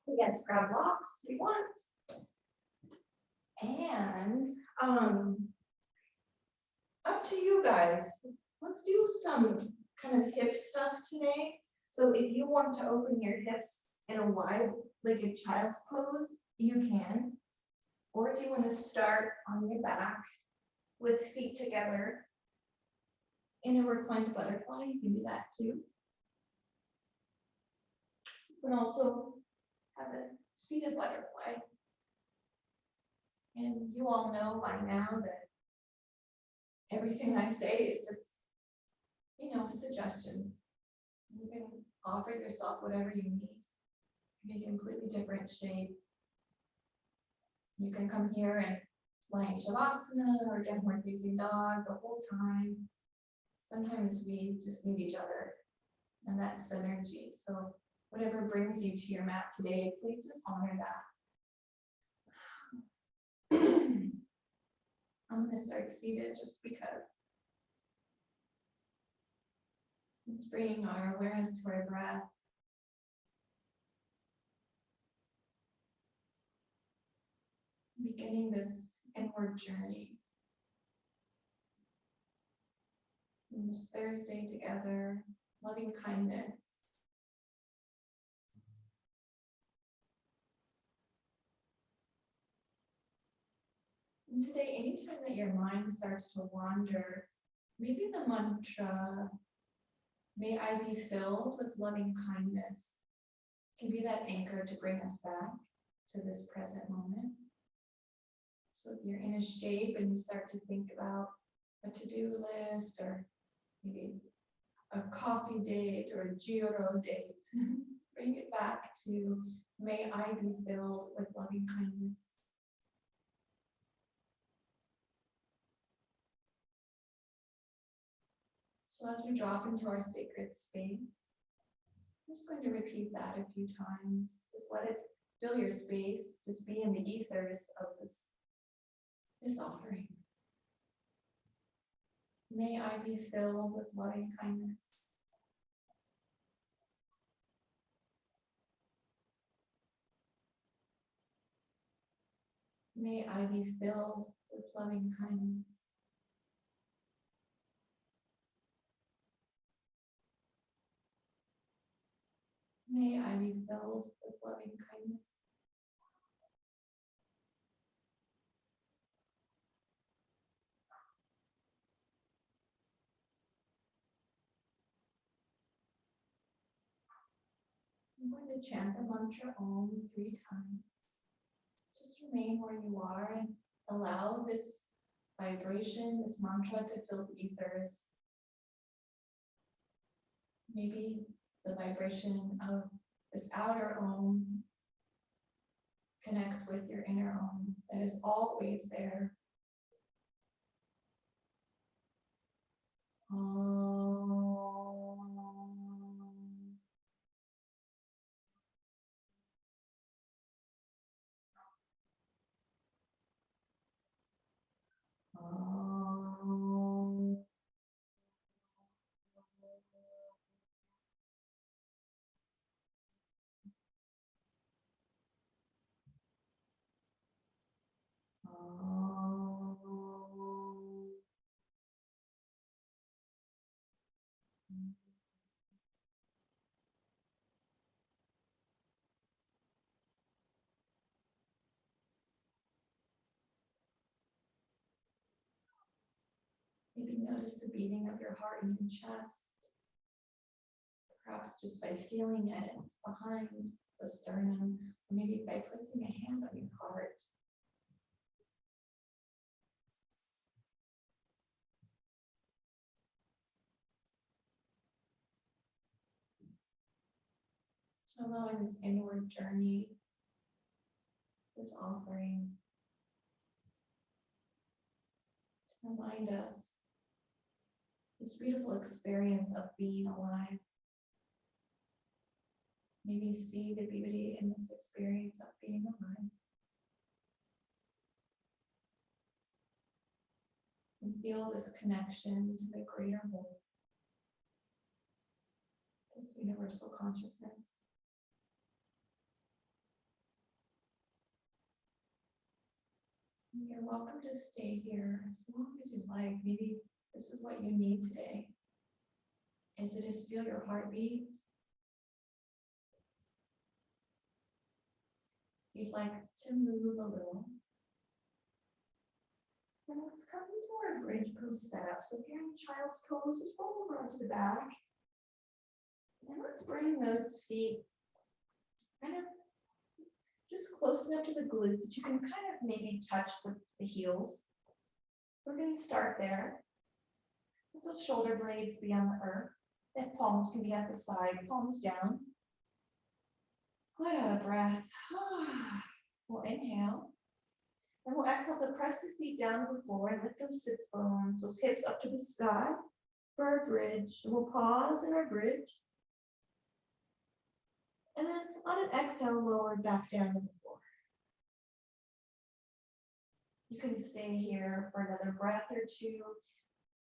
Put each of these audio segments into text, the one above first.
So yes, grab blocks if you want. And up to you guys. Let's do some kind of hip stuff today. So if you want to open your hips in a wide-legged child's pose, you can. Or if you want to start on your back with feet together in a reclined butterfly, you can do that too. You can also have a seated butterfly. And you all know by now that everything I say is just, a suggestion. You can offer yourself whatever you need. Make a completely different shape. You can come here and lie in Shavasana or downward facing dog the whole time. Sometimes we just need each other, and that's synergy. So whatever brings you to your mat today, please just honor that. I'm going to start seated just because. It's bringing our awareness to our breath. Beginning this inward journey. And this Thursday together, loving kindness. And today, anytime that your mind starts to wander, maybe the mantra, "May I be filled with loving kindness," can be that anchor to bring us back to this present moment. So if you're in a shape and you start to think about a to-do list or maybe a coffee date or a gyro date, bring it back to, "May I be filled with loving kindness." So as we drop into our sacred space, I'm just going to repeat that a few times. Just let it fill your space. Just be in the ethers of this offering. May I be filled with loving kindness. May I be filled with loving kindness. May I be filled with loving kindness. I'm going to chant the mantra Om 3 times. Just remain where you are and allow this vibration, this mantra to fill the ethers. Maybe the vibration of this outer Om connects with your inner Om that is always there. Maybe notice the beating of your heart in your chest, perhaps just by feeling it behind the sternum, or maybe by placing a hand on your heart. Allowing this inward journey, this offering, to remind us this beautiful experience of being alive. Maybe see the beauty in this experience of being alive. And feel this connection to the greater whole, this universal consciousness. You're welcome to stay here as long as you like. Maybe this is what you need today. Is to just feel your heartbeat. You'd like to move a little. And let's come into our bridge pose setup. So if you're in child's pose, just roll over onto the back. And let's bring those feet kind of just close enough to the glutes that you can kind of maybe touch the heels. We're going to start there. Let those shoulder blades be on the earth. The palms can be at the side, palms down. Let out a breath. We'll inhale. And we'll exhale to press the feet down to the floor and lift those sits bones, those hips up to the sky for our bridge. And we'll pause in our bridge. And then on an exhale, lower back down to the floor. You can stay here for another breath or two.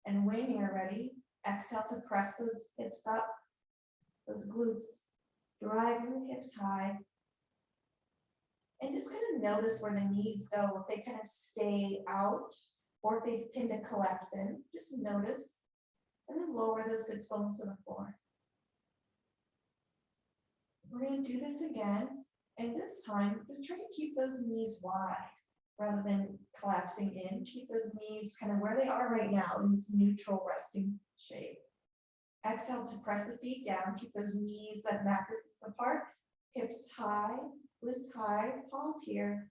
And when you're ready, exhale to press those hips up, those glutes, driving the hips high. And just kind of notice where the knees go, if they kind of stay out or if they tend to collapse in. Just notice. And then lower those sits bones to the floor. We're going to do this again. And this time, just try to keep those knees wide rather than collapsing in. Keep those knees kind of where they are right now in this neutral resting shape. Exhale to press the feet down. Keep those knees that mat the sits apart. Hips high, glutes high. Pause here.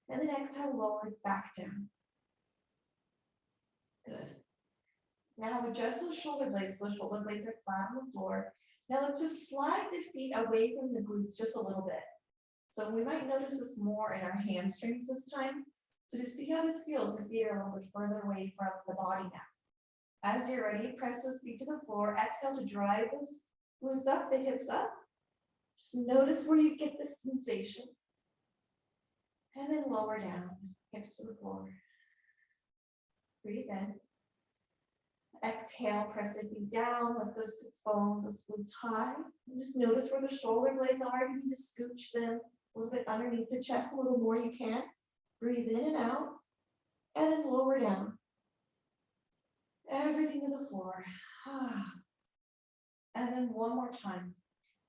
And then exhale, lower back down. Good. Now adjust those shoulder blades. Those shoulder blades are flat on the floor. Now let's just slide the feet away from the glutes just a little bit. So we might notice this more in our hamstrings this time. So to see how this feels, the feet are a little bit further away from the body now. As you're ready, press those feet to the floor. Exhale to drive those glutes up, the hips up. Just notice where you get this sensation. And then lower down, hips to the floor. Breathe in. Exhale, press the feet down, lift those sits bones, those glutes high. And just notice where the shoulder blades are. You need to scooch them a little bit underneath the chest, a little more you can. Breathe in and out, and then lower down. Everything to the floor. And then one more time.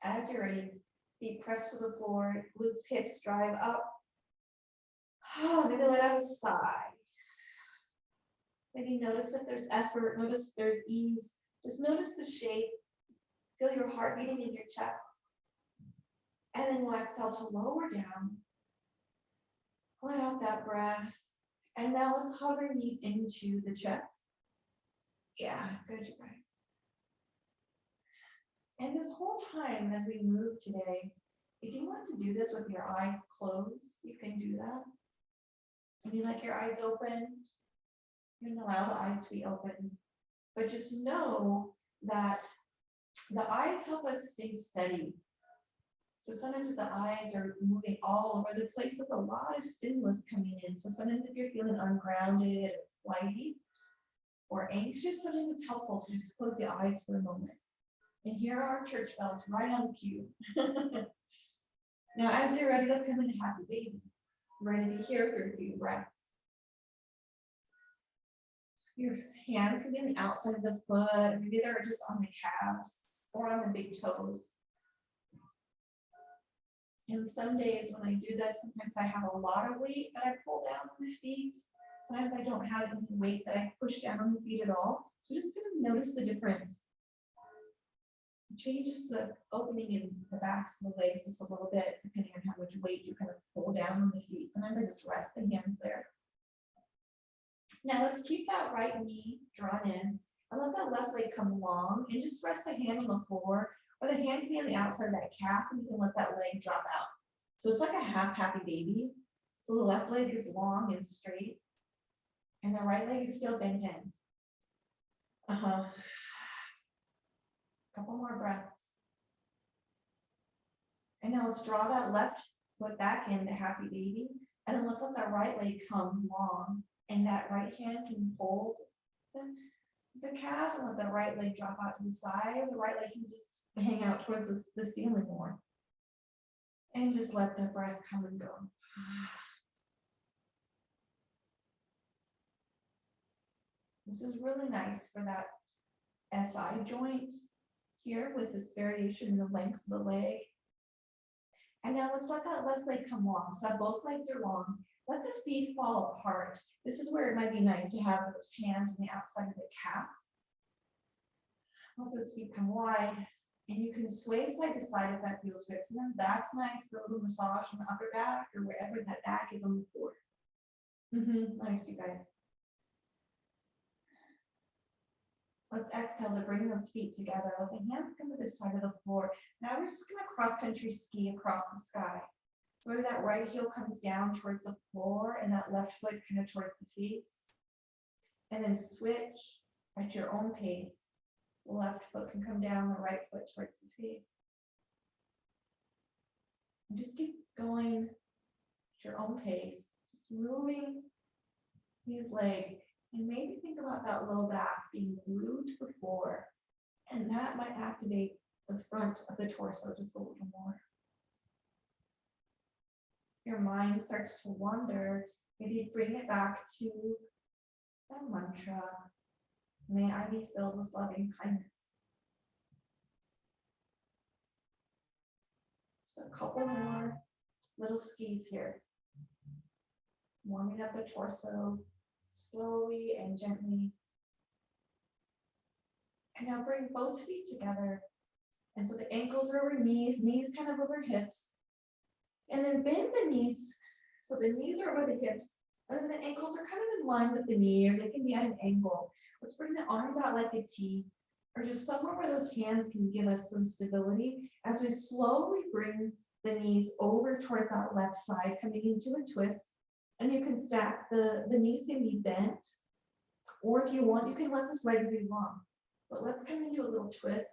As you're ready, feet press to the floor, glutes, hips drive up. Maybe let out a sigh. Maybe notice if there's effort, notice if there's ease. Just notice the shape. Feel your heart beating in your chest. And then we'll exhale to lower down. Let out that breath. And now let's hover knees into the chest. Yeah, good, you guys. And this whole time as we move today, if you want to do this with your eyes closed, you can do that. If you like your eyes open, you can allow the eyes to be open. But just know that the eyes help us stay steady. So sometimes the eyes are moving all over the place. There's a lot of stimulus coming in. So sometimes if you're feeling ungrounded or flighty or anxious, sometimes it's helpful to just close the eyes for a moment. And here are our church bells right on cue. Now, as you're ready, let's come into happy baby. We're going to be here for a few breaths. Your hands can be on the outside of the foot, maybe they're just on the calves or on the big toes. And some days when I do this, sometimes I have a lot of weight that I pull down on the feet. Sometimes I don't have any weight that I push down on the feet at all. So just kind of notice the difference. It changes the opening in the backs of the legs just a little bit, depending on how much weight you kind of pull down on the feet. Sometimes I just rest the hands there. Now let's keep that right knee drawn in and let that left leg come long and just rest the hand on the floor, or the hand can be on the outside of that calf and you can let that leg drop out. So it's like a half happy baby. So the left leg is long and straight and the right leg is still bent in. Couple more breaths. And now let's draw that left foot back into happy baby. And then let's let that right leg come long. And that right hand can hold the calf and let the right leg drop out to the side. The right leg can just hang out towards the ceiling more. And just let the breath come and go. This is really nice for that SI joint here with this variation in the lengths of the leg. And now let's let that left leg come long. So both legs are long. Let the feet fall apart. This is where it might be nice to have those hands on the outside of the calf. Let those feet come wide. And you can sway side to side if that feels good. So then that's nice for a little massage on the upper back or wherever that back is on the floor. Nice, you guys. Let's exhale to bring those feet together. Let the hands come to the side of the floor. Now we're just going to cross-country ski across the sky. So maybe that right heel comes down towards the floor and that left foot kind of towards the feet. And then switch at your own pace. The left foot can come down, the right foot towards the feet. And just keep going at your own pace. Just moving these legs. And maybe think about that low back being glued to the floor. And that might activate the front of the torso just a little more. Your mind starts to wander. Maybe bring it back to that mantra. May I be filled with loving kindness. So a couple more little skis here. Warming up the torso. Slowly and gently. And now bring both feet together. And so the ankles are over knees, knees kind of over hips. And then bend the knees. So the knees are over the hips. And then the ankles are kind of in line with the knee, or they can be at an angle. Let's bring the arms out like a T, or just somewhere where those hands can give us some stability as we slowly bring the knees over towards that left side, coming into a twist. And you can stack, the knees can be bent, or if you want, you can let those legs be long. But let's come into a little twist.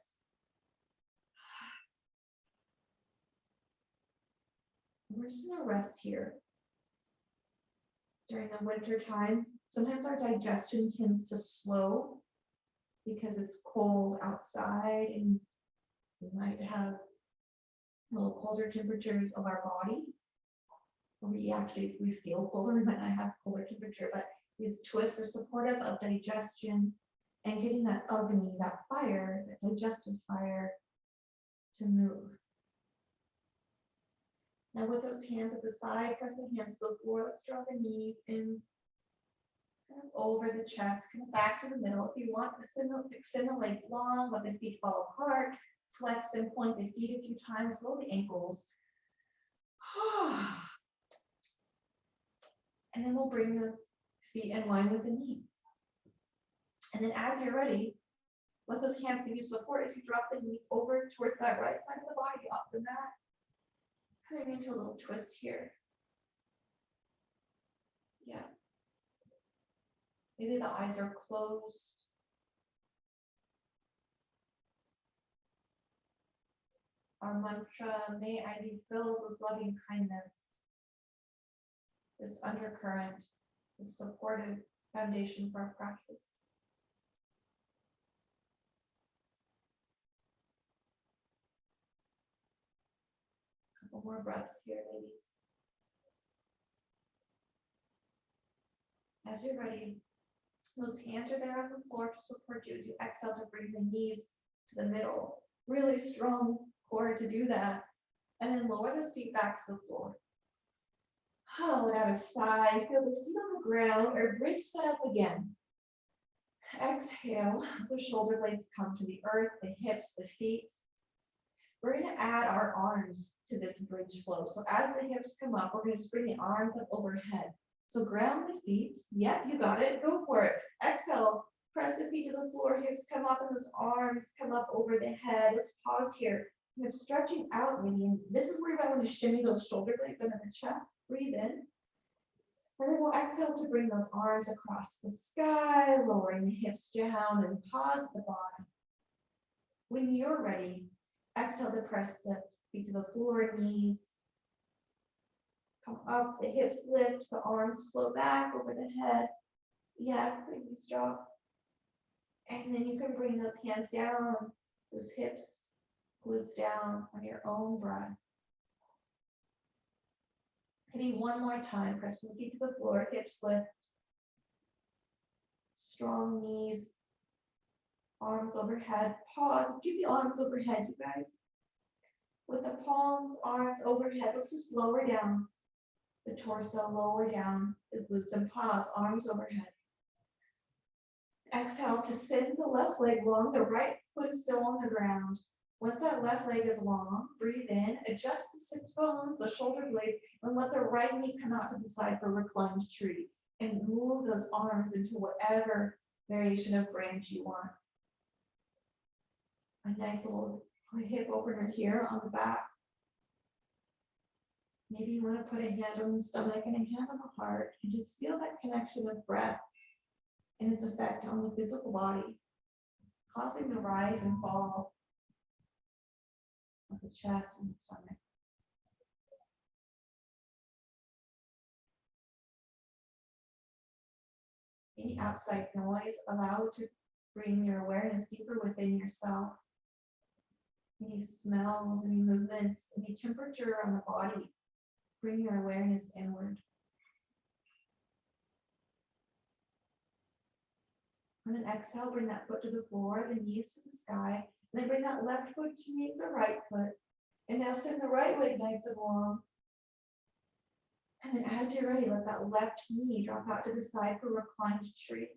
We're just gonna rest here. During the winter time, sometimes our digestion tends to slow because it's cold outside and we might have a little colder temperatures of our body. If we feel colder, we might not have colder temperature, but these twists are supportive of digestion and getting that agni, that fire, that digestive fire to move. Now with those hands at the side, press the hands to the floor. Let's draw the knees in, kind of over the chest, kind of back to the middle. If you want, extend the legs long, let the feet fall apart, flex and point the feet a few times, roll the ankles. And then we'll bring those feet in line with the knees. And then as you're ready, let those hands give you support as you drop the knees over towards that right side of the body off the mat. Coming into a little twist here. Yeah. Maybe the eyes are closed. Our mantra, may I be filled with loving kindness. This undercurrent, this supportive foundation for our practice. Couple more breaths here, ladies. As you're ready, those hands are there on the floor to support you as you exhale to bring the knees to the middle. Really strong core to do that. And then lower those feet back to the floor. Let out a sigh, feel the feet on the ground, or bridge set up again. Exhale, the shoulder blades come to the earth, the hips, the feet. We're going to add our arms to this bridge flow. So as the hips come up, we're going to just bring the arms up overhead. So ground the feet. Yep, you got it. Go for it. Exhale, press the feet to the floor, hips come up, and those arms come up over the head. Let's pause here. You're stretching out, meaning this is where you want to shimmy those shoulder blades under the chest. Breathe in. And then we'll exhale to bring those arms across the sky, lowering the hips down and pause at the bottom. When you're ready, exhale to press the feet to the floor, knees. Come up, the hips lift, the arms flow back over the head. Yeah, pretty strong. And then you can bring those hands down, those hips, glutes down on your own breath. Maybe one more time, press the feet to the floor, hips lift. Strong knees, arms overhead. Pause. Let's keep the arms overhead, you guys. With the palms, arms overhead, let's just lower down the torso, lower down the glutes, and pause, arms overhead. Exhale to send the left leg long, the right foot is still on the ground. Once that left leg is long, breathe in, adjust the sits bones, the shoulder blades, and let the right knee come out to the side for reclined tree. And move those arms into whatever variation of branch you want. A nice little hip opener here on the back. Maybe you want to put a hand on the stomach and a hand on the heart and just feel that connection of breath and its effect on the physical body, causing the rise and fall of the chest and the stomach. Any outside noise, allow it to bring your awareness deeper within yourself. Any smells, any movements, any temperature on the body, bring your awareness inward. On an exhale, bring that foot to the floor, the knees to the sky, and then bring that left foot to meet the right foot. And now send the right leg nice and long. And then as you're ready, let that left knee drop out to the side for reclined tree.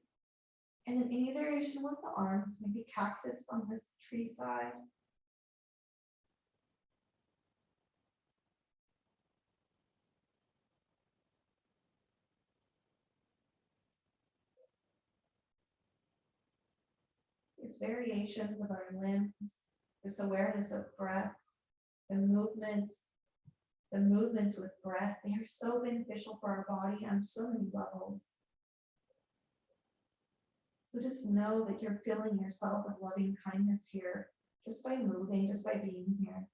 And then any variation with the arms, maybe cactus on this tree side. These variations of our limbs, this awareness of breath, the movements with breath, they are so beneficial for our body on so many levels. So just know that you're filling yourself with loving kindness here, just by moving, just by being here.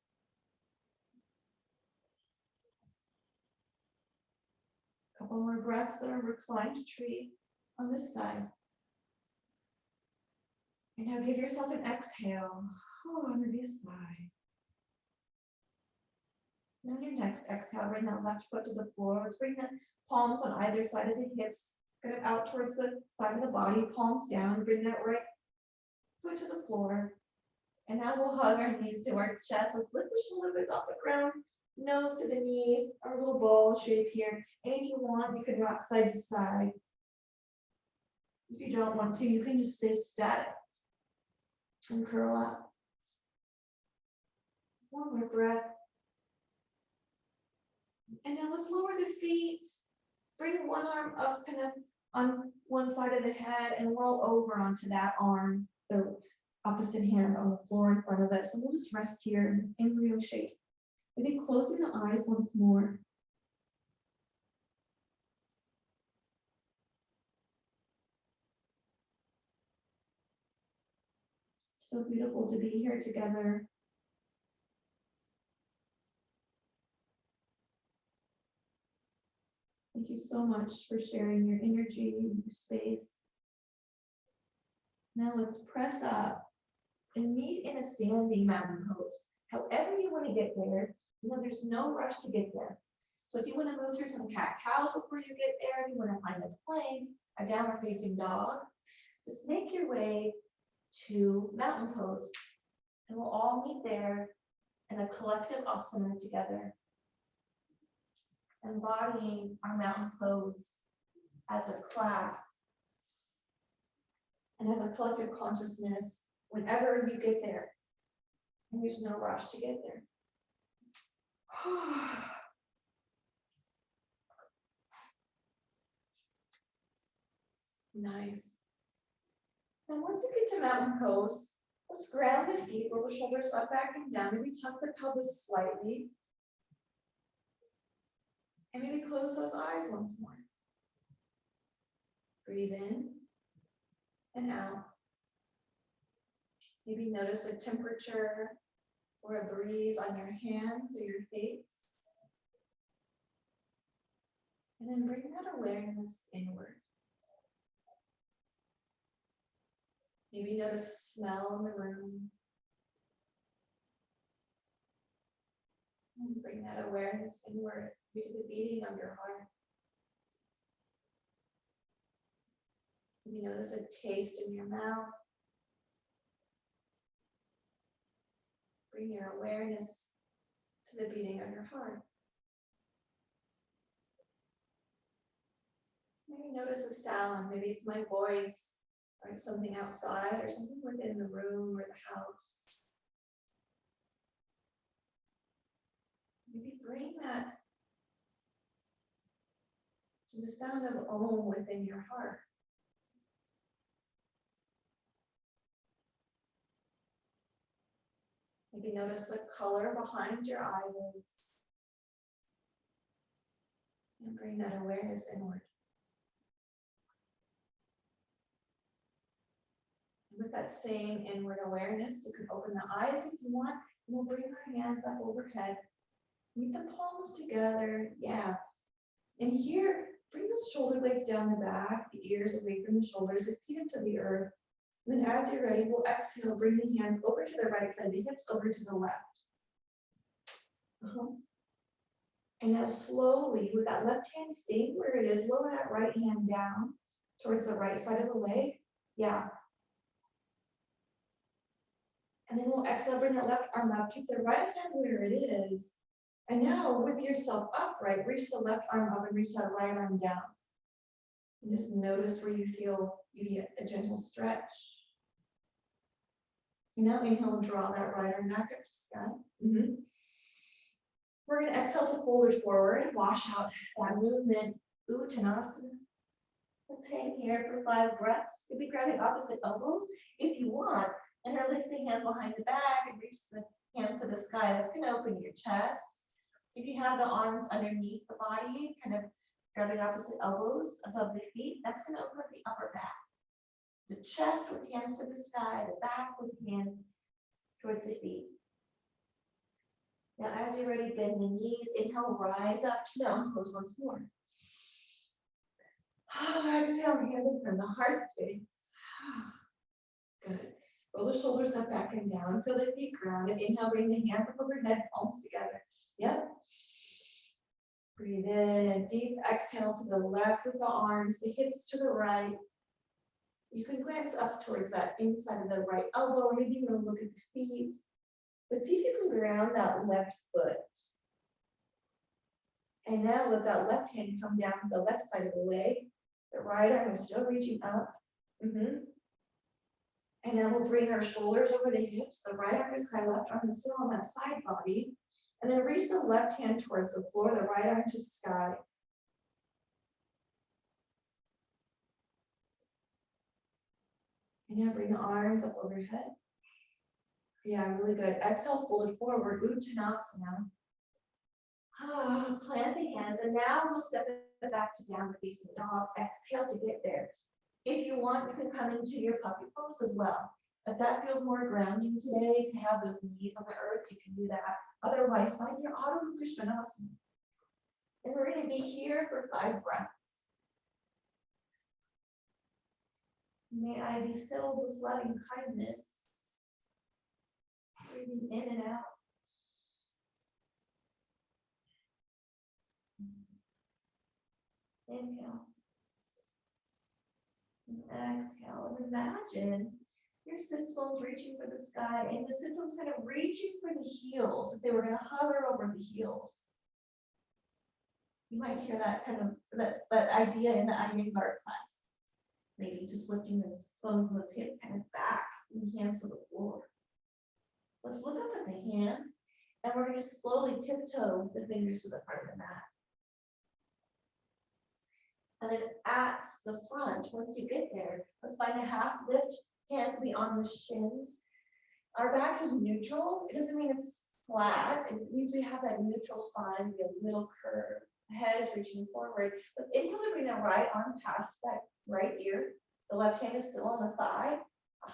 A couple more breaths in a reclined tree on this side. And now give yourself an exhale. Oh, and maybe a sigh. And on your next exhale, bring that left foot to the floor. Let's bring the palms on either side of the hips, kind of out towards the side of the body, palms down. Bring that right foot to the floor. And now we'll hug our knees to our chest. Let's lift the shoulder blades off the ground, nose to the knees, our little ball shape here. And if you want, you can rock side to side. If you don't want to, you can just stay static and curl up. One more breath. And then let's lower the feet. Bring one arm up kind of on one side of the head and roll over onto that arm, the opposite hand on the floor in front of us. So we'll just rest here in this embryo shape. Maybe closing the eyes once more. So beautiful to be here together. Thank you so much for sharing your energy and your space. Now let's press up and meet in a standing mountain pose. However you want to get there, there's no rush to get there. So if you want to move through some cat-cows before you get there, if you want to find a plank, a downward facing dog, just make your way to mountain pose. And we'll all meet there in a collective asana together, embodying our mountain pose as a class and as a collective consciousness whenever you get there. And there's no rush to get there. Nice. Now once you get to mountain pose, let's ground the feet, roll the shoulders up, back, and down. Maybe tuck the pelvis slightly. And maybe close those eyes once more. Breathe in and out. Maybe notice a temperature or a breeze on your hands or your face. And then bring that awareness inward. Maybe notice a smell in the room. And bring that awareness inward to the beating of your heart. You notice a taste in your mouth. Bring your awareness to the beating of your heart. Maybe notice a sound. Maybe it's my voice, or it's something outside, or something within the room or the house. Maybe bring that to the sound of Om within your heart. Maybe notice the color behind your eyelids. And bring that awareness inward. And with that same inward awareness, you can open the eyes if you want, and we'll bring our hands up overhead. Meet the palms together, yeah. And here, bring those shoulder blades down the back, the ears away from the shoulders, the feet into the earth. And then as you're ready, we'll exhale, bring the hands over to the right side, the hips over to the left. And now slowly, with that left hand staying where it is, lower that right hand down towards the right side of the leg. Yeah. And then we'll exhale, bring that left arm up, keep the right hand where it is. And now with yourself upright, reach the left arm up and reach that right arm down. And just notice where you feel maybe a gentle stretch. And now inhale and draw that right arm back up to sky. We're going to exhale to fold it forward, wash out that movement, Uttanasana. Let's hang here for 5 breaths. You'll be grabbing opposite elbows if you want, and release the hands behind the back and reach the hands to the sky. That's going to open your chest. If you have the arms underneath the body, kind of grabbing opposite elbows above the feet, that's going to open up the upper back. The chest with hands to the sky, the back with hands towards the feet. Now, as you're ready, bend the knees. Inhale, rise up to down, pose once more. Exhale, hands in from the heart space. Good. Roll the shoulders up, back, and down. Feel the feet grounded. Inhale, bring the hands up overhead, palms together. Yep. Breathe in a deep exhale to the left with the arms, the hips to the right. You can glance up towards that inside of the right elbow, or maybe you want to look at the feet. But see if you can ground that left foot. And now let that left hand come down the left side of the leg. The right arm is still reaching up. And now we'll bring our shoulders over the hips. The right arm is high, left arm is still on that side body. And then reach the left hand towards the floor, the right arm to sky. And now bring the arms up overhead. Yeah, really good. Exhale, fold it forward, Uttanasana. Plant the hands, and now we'll step it back to downward facing dog. Exhale to get there. If you want, you can come into your puppy pose as well. If that feels more grounding today, to have those knees on the earth, you can do that. Otherwise, find your Adho Mukha Svanasana. And we're going to be here for 5 breaths. May I be filled with loving kindness. Breathing in and out. Inhale. And exhale. And imagine your sits bones reaching for the sky, and the sit bones kind of reaching for the heels, if they were going to hover over the heels. You might hear that kind of, that idea in the Iyengar class. Maybe just lifting the bones and the hips kind of back and hands to the floor. Let's look up at the hands, and we're going to slowly tiptoe the fingers to the front of the mat. And then at the front, once you get there, let's find a half lift. Hands will be on the shins. Our back is neutral. It doesn't mean it's flat. It means we have that neutral spine, we have a little curve. The head is reaching forward. Let's inhale to bring the right arm past that right ear. The left hand is still on the thigh.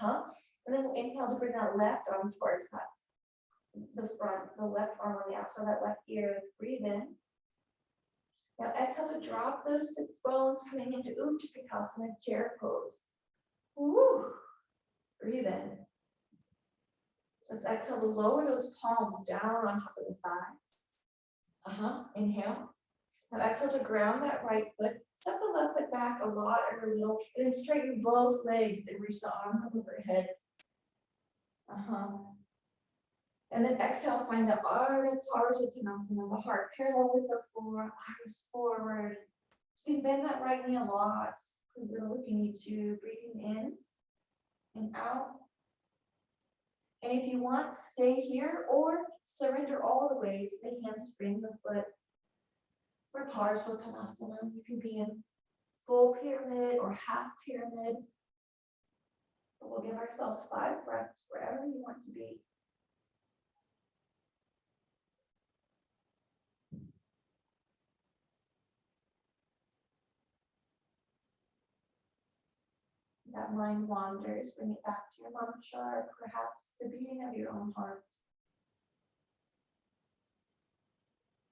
And then we'll inhale to bring that left arm towards that, the front, the left arm on the outside of that left ear. Let's breathe in. Now exhale to drop those sits bones, coming into Uttanasana, chair pose. Woo. Breathe in. Let's exhale to lower those palms down on top of the thighs. Inhale. Now exhale to ground that right foot. Step the left foot back a lot or a little, and then straighten both legs and reach the arms up overhead. And then exhale, find the Ardha Parsutanasana, the heart parallel with the floor, arms forward. You can bend that right knee a lot, a little if you need to. Breathing in and out. And if you want, stay here or surrender all the way. So the hands bring the foot for Parsutanasana. You can be in full pyramid or half pyramid. But we'll give ourselves 5 breaths wherever you want to be. That mind wanders, bring it back to your mantra or perhaps the beating of your own heart.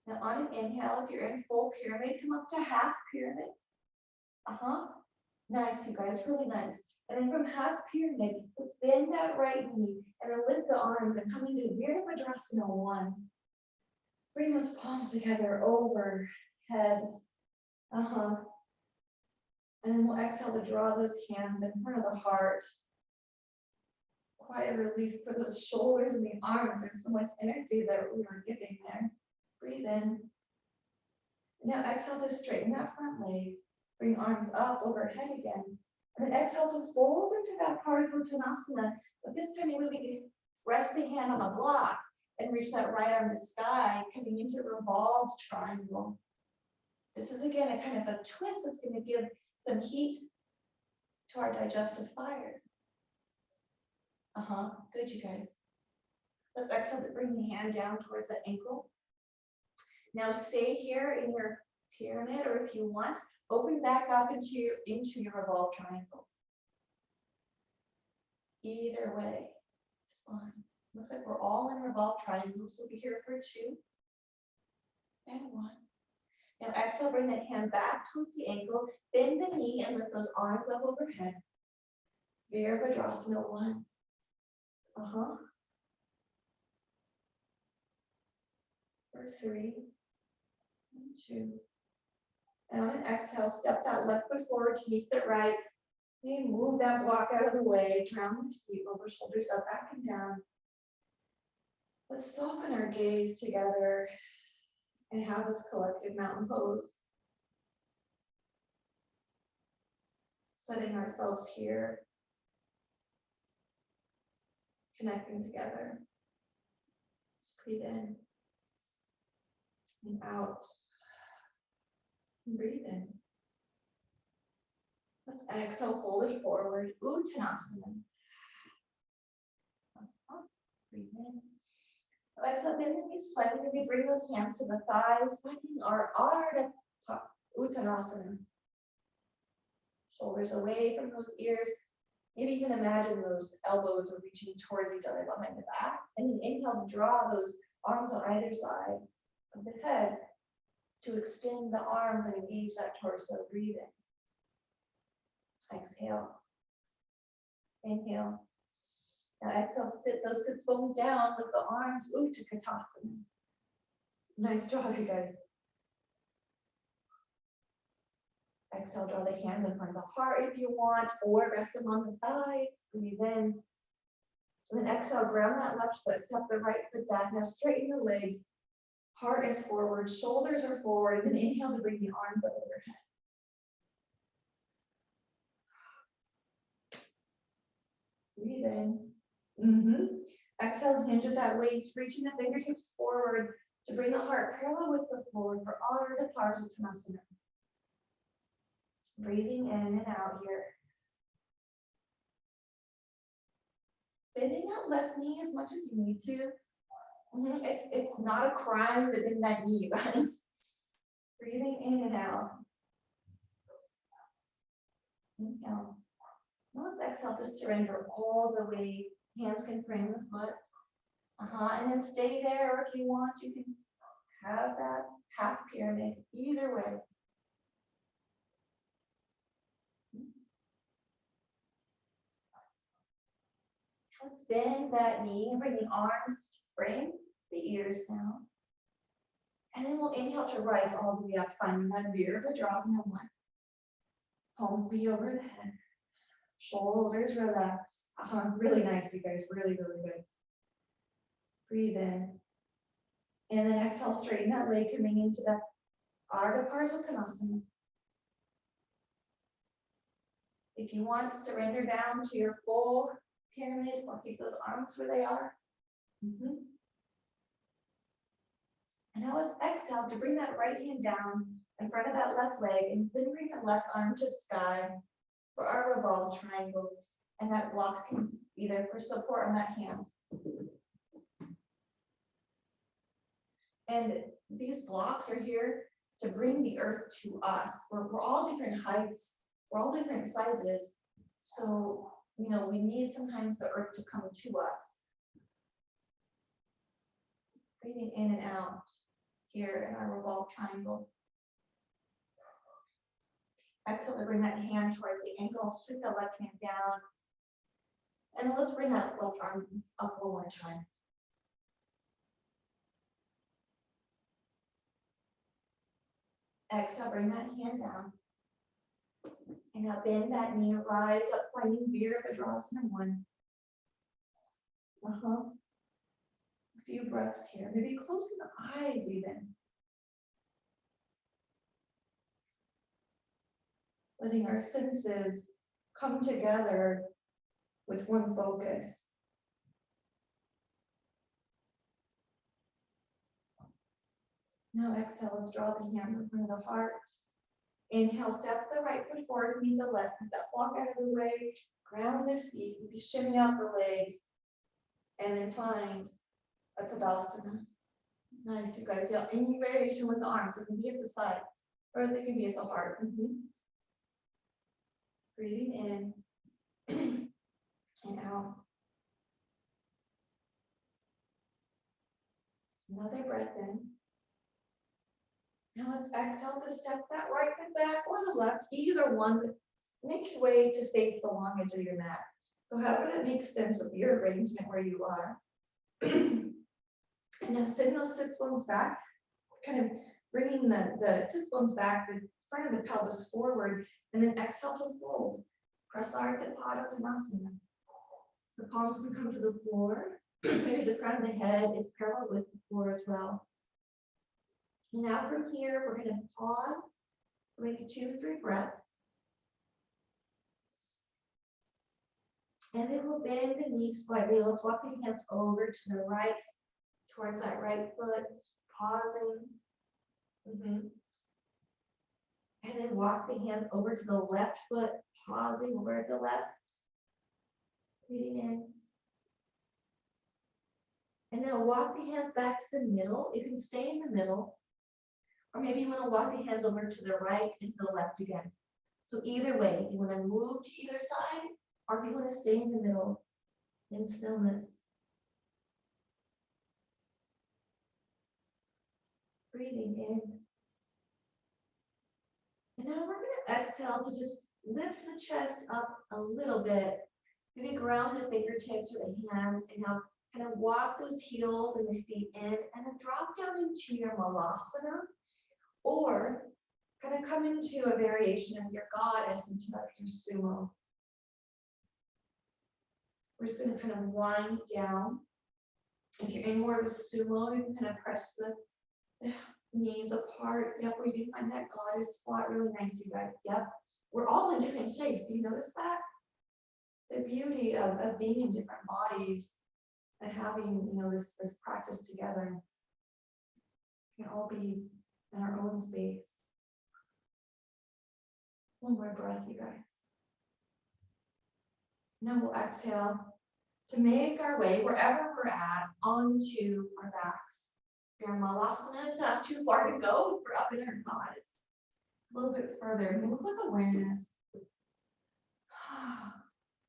Now on an inhale, if you're in full pyramid, come up to half pyramid. Nice, you guys, really nice. And then from half pyramid, let's bend that right knee and then lift the arms and come into Virabhadrasana 1. Bring those palms together overhead. And then we'll exhale to draw those hands in front of the heart. Quiet relief for those shoulders and the arms. There's so much energy that we are giving there. Breathe in. Now exhale to straighten that front leg. Bring arms up overhead again. And then exhale to fold into that Parsutanasana. But this time maybe we can rest the hand on a block and reach that right arm to sky, coming into Revolved Triangle. This is again a kind of a twist that's going to give some heat to our digestive fire. Good, you guys. Let's exhale to bring the hand down towards the ankle. Now stay here in your pyramid, or if you want, open back up into your Revolved Triangle. Either way, it's fine. Looks like we're all in Revolved Triangles. We'll be here for 2 and 1. Now exhale, bring that hand back towards the ankle, bend the knee and lift those arms up overhead. Virabhadrasana 1. For 3 and 2. And on an exhale, step that left foot forward to meet the right. Then move that block out of the way, ground the feet, roll the shoulders up, back and down. Let's soften our gaze together and have this collective mountain pose. Setting ourselves here, connecting together. Just breathe in and out. And breathe in. Let's exhale, fold it forward, Uttanasana. Breathe in. Exhale, bend the knees slightly. Maybe bring those hands to the thighs, finding our Ardha Uttanasana. Shoulders away from those ears. Maybe even imagine those elbows are reaching towards each other behind the back. And then inhale to draw those arms on either side of the head to extend the arms and engage that torso. Breathe in. Exhale. Inhale. Now exhale, sit those sits bones down with the arms, Utkatasana. Nice job, you guys. Exhale, draw the hands in front of the heart if you want, or rest them on the thighs. Breathe in. And then exhale, ground that left foot, step the right foot back. Now straighten the legs. Heart is forward, shoulders are forward, and then inhale to bring the arms up overhead. Breathe in. Exhale, hinge at that waist, reaching the fingertips forward to bring the heart parallel with the floor for Ardha Parsutanasana. Breathing in and out here. Bending that left knee as much as you need to. It's not a crime to bend that knee, guys. Breathing in and out. Inhale. Now let's exhale to surrender all the way. Hands can frame the foot. And then stay there, or if you want, you can have that half pyramid. Either way. Let's bend that knee and bring the arms to frame the ears now. And then we'll inhale to rise all the way up, finding that Virabhadrasana 1. Palms be over the head. Shoulders relax. Really nice, you guys. Really, really good. Breathe in. And then exhale, straighten that leg, coming into that Ardha Parsvottanasana. If you want to surrender down to your full pyramid or keep those arms where they are. And now let's exhale to bring that right hand down in front of that left leg and then bring the left arm to sky for our revolved triangle. And that block can be there for support on that hand. And these blocks are here to bring the earth to us. We're all different heights, we're all different sizes. So, we need sometimes the earth to come to us. Breathing in and out here in our revolved triangle. Exhale to bring that hand towards the ankle, sweep the left hand down. And then let's bring that left arm up one more time. Exhale, bring that hand down. And now bend that knee, rise up, finding Virabhadrasana 1. A few breaths here, maybe closing the eyes even. Letting our senses come together with one focus. Now exhale, let's draw the hand in front of the heart. Inhale, step the right foot forward, meet the left, put that block out of the way, ground the feet, you can shimmy out the legs, and then find a Tadasana. Nice, you guys. Yeah, any variation with the arms, it can be at the side, or they can be at the heart. Breathing in and out. Another breath in. Now let's exhale to step that right foot back or the left, either one. Make your way to face the long edge of your mat. So however that makes sense with your arrangement where you are. And now send those sits bones back, kind of bringing the sits bones back, the front of the pelvis forward, and then exhale to fold. Prasartha Padottanasana. The palms can come to the floor. Maybe the front of the head is parallel with the floor as well. Now from here, we're going to pause, maybe 2-3 breaths. And then we'll bend the knees slightly. Let's walk the hands over to the right, towards that right foot, pausing. And then walk the hands over to the left foot, pausing over to the left. Breathing in. And now walk the hands back to the middle. You can stay in the middle. Or maybe you want to walk the hands over to the right and to the left again. So either way, if you want to move to either side, or if you want to stay in the middle in stillness. Breathing in. And now we're going to exhale to just lift the chest up a little bit. Maybe ground the fingertips or the hands, and now kind of walk those heels and the feet in, and then drop down into your malasana, or kind of come into a variation of your goddess, into like your sumo. We're just going to kind of wind down. If you're in more of a sumo, you can kind of press the knees apart. Yep, we do find that goddess spot really nice, you guys. Yep, we're all in different shapes. Do you notice that? The beauty of being in different bodies and having, this practice together. We can all be in our own space. One more breath, you guys. Now we'll exhale to make our way wherever we're at onto our backs. If your malasana is not too far to go, we're up in our goddess. A little bit further, move with awareness.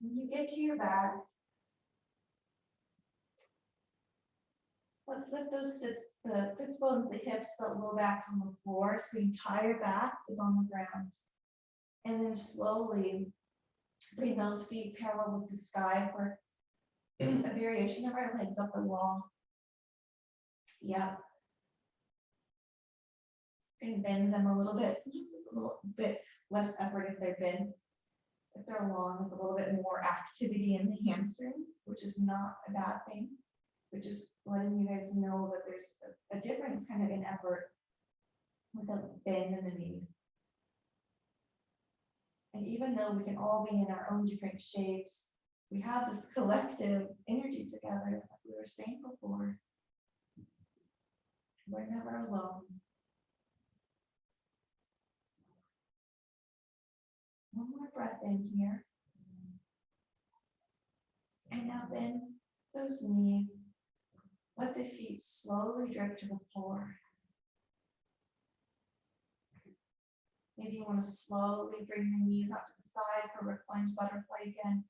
When you get to your back, let's lift those the sits bones, the hips, the low back's on the floor, so the entire back is on the ground. And then slowly bring those feet parallel with the sky for a variation of our legs up the wall. Yep. And bend them a little bit. Sometimes it's a little bit less effort if they're bent. If they're long, it's a little bit more activity in the hamstrings, which is not a bad thing. But just letting you guys know that there's a difference kind of in effort with a bend in the knees. And even though we can all be in our own different shapes, we have this collective energy together, like we were saying before. We're never alone. One more breath in here. And now bend those knees. Let the feet slowly drift to the floor. Maybe you want to slowly bring the knees out to the side for reclined butterfly again.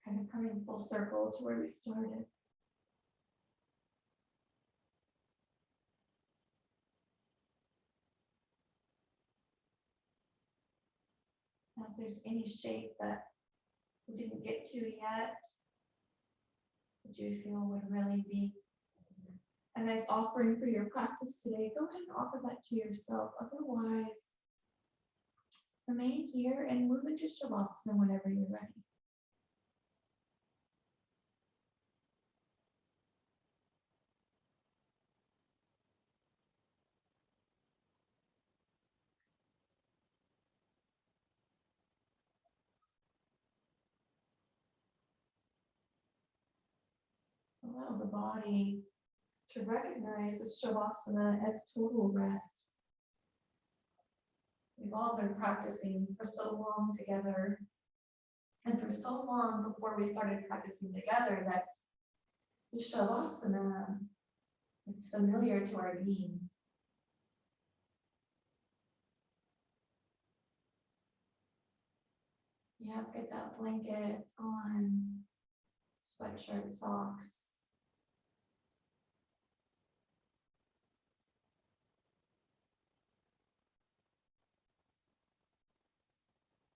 Kind of coming full circle to where we started. Now, if there's any shape that we didn't get to yet, that you feel would really be a nice offering for your practice today, go ahead and offer that to yourself. Otherwise, remain here and move into Shavasana whenever you're ready. Allow the body to recognize this Shavasana as total rest. We've all been practicing for so long together, and for so long before we started practicing together that the Shavasana is familiar to our being. Yeah, get that blanket on, sweatshirt, socks.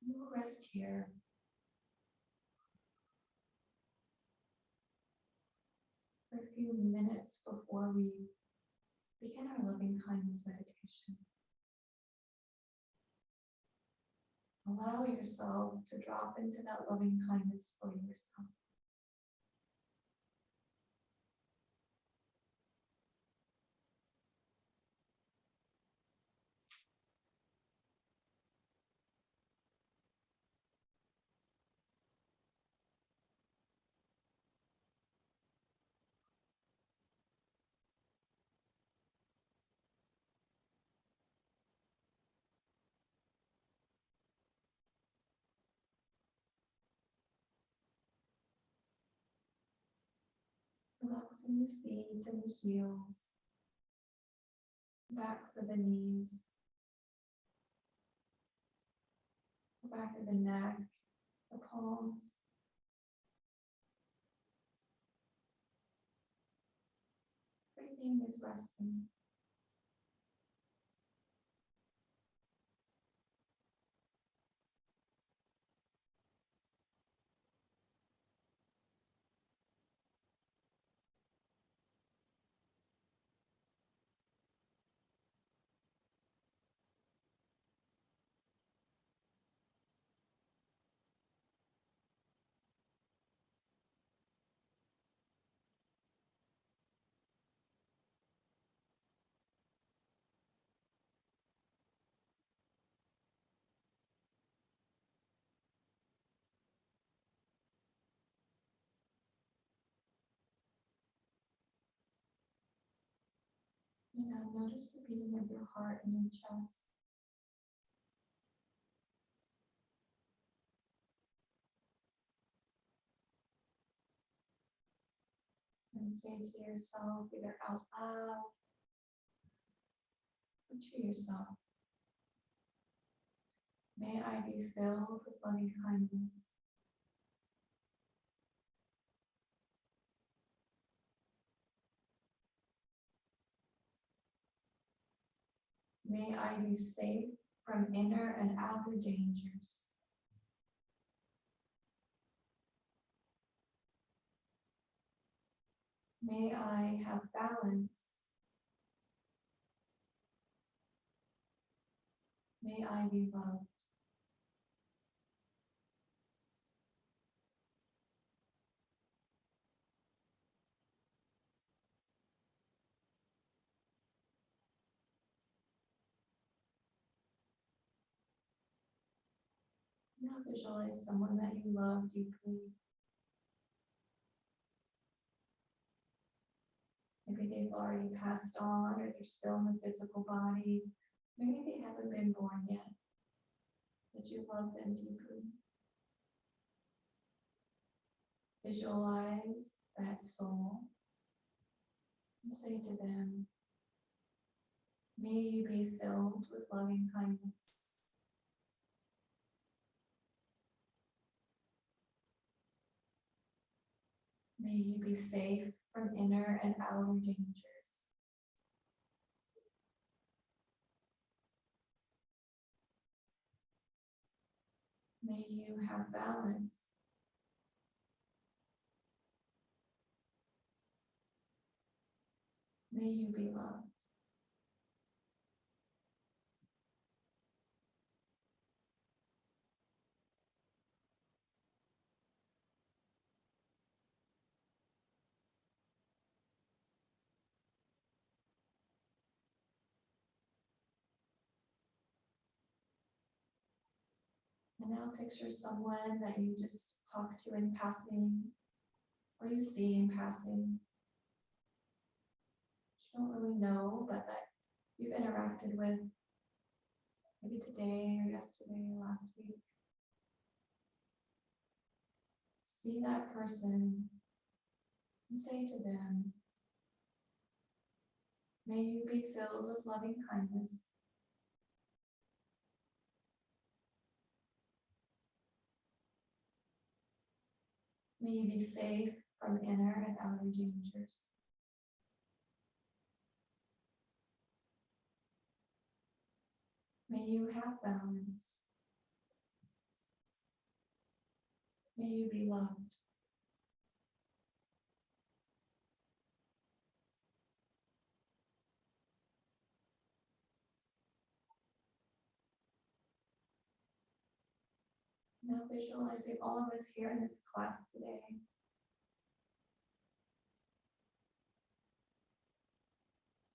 We'll rest here. For a few minutes before we begin our loving kindness meditation. Allow yourself to drop into that loving kindness for yourself. Relaxing the feet and the heels, backs of the knees, the back of the neck, the palms. Everything is resting. And now notice the beating of your heart and your chest. And say to yourself, either out loud or to yourself, may I be filled with loving kindness. May I be safe from inner and outer dangers. May I have balance May I be loved. Now visualize someone that you love deeply. Maybe they've already passed on, or they're still in the physical body. Maybe they haven't been born yet, but you love them deeply. Visualize that soul and say to them, may you be filled with loving kindness. May you be safe from inner and outer dangers. May you have balance. May you be loved. And now picture someone that you just talked to in passing, or you see in passing. You don't really know, but that you've interacted with maybe today or yesterday or last week. See that person and say to them, may you be filled with loving kindness. May you be safe from inner and outer dangers. May you have balance. May you be loved. Now visualizing all of us here in this class today.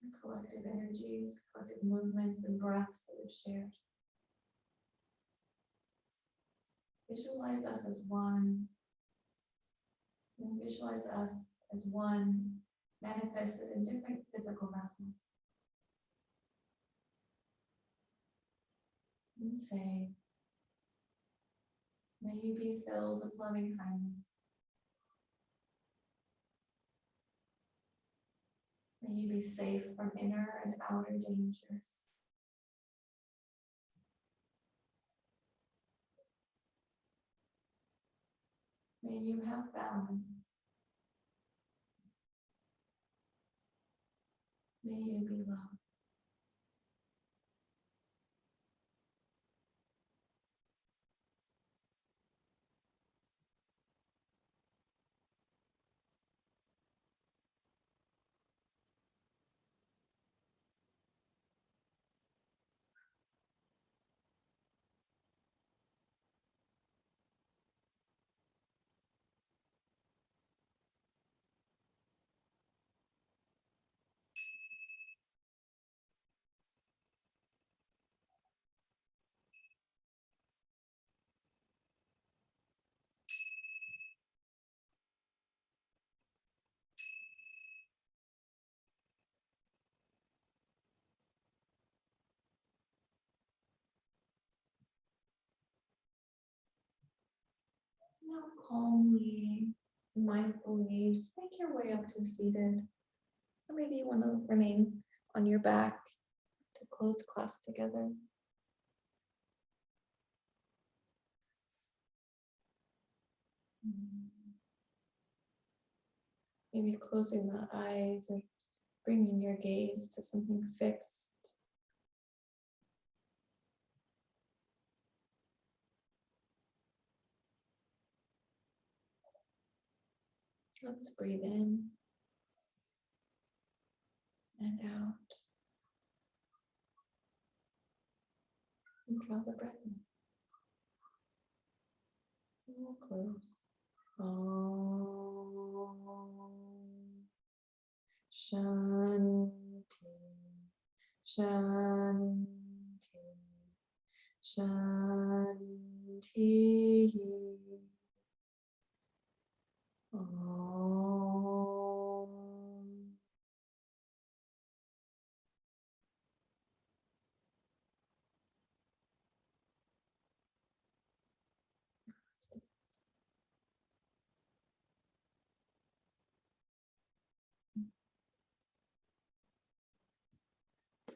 The collective energies, collective movements and breaths that we've shared. Visualize us as one. And visualize us as one manifested in different physical vessels. And say, may you be filled with loving kindness. May you be safe from inner and outer dangers. May you have balance. May you be loved. Now calmly, mindfully, just make your way up to seated. Or maybe you want to remain on your back to close class together. Maybe closing the eyes or bringing your gaze to something fixed. Let's breathe in and out. And Draw the breath in. And we'll close. Shanti, Shanti, Shanti.